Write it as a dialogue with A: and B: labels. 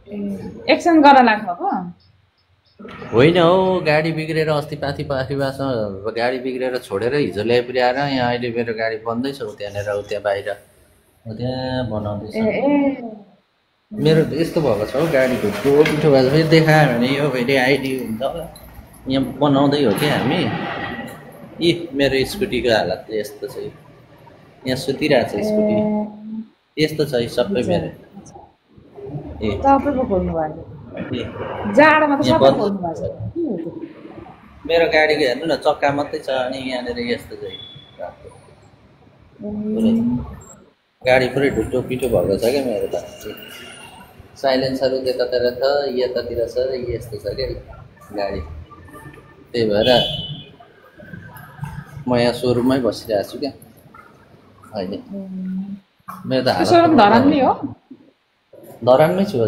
A: Exchange गर्न लाग्नु भएको?
B: होइन हौ, गाडी बिग्रेर अस्ति पाथिपासँग गाडी बिग्रेर छोडेर हिजो ल्याइपुर्याएर यहाँ अहिले मेरो गाडी बन्दै छ त्यहाँनिर त्यहाँ बाहिर त्यहाँ बनाउँदैछ। मेरो यस्तो भएको छ हौ, गाडी ढुक्रो पिठो भएको छ। फेरि देखायो भने यो फेरि आइडी हुन्छ, यहाँ बनाउँदै हो क्या हामी। यी मेरो स्कुटीको हालत यस्तो छ, यहाँ सुतिरहेको छ स्कुटी, यस्तो छ सबै मेरो। ए
A: तपाईँको खोल्नु भएको जाडोमा त सबै खोल्नु भएको छ।
B: मेरो गाडीको हेर्नु न, चक्का मात्रै छ अनि यहाँनिर यस्तो चाहिँ गाडी पुरै ढुट्टो पिठो भएको छ क्या मेरो त। साइलेन्सहरू त्यतातिर छ, यतातिर छ, यस्तो छ क्या गाडी। त्यही भएर म यहाँ सोरुममै बसिरहेको छु क्या अहिले। मेरो त हालत
A: धरानमै हो?
B: धरानमै छु।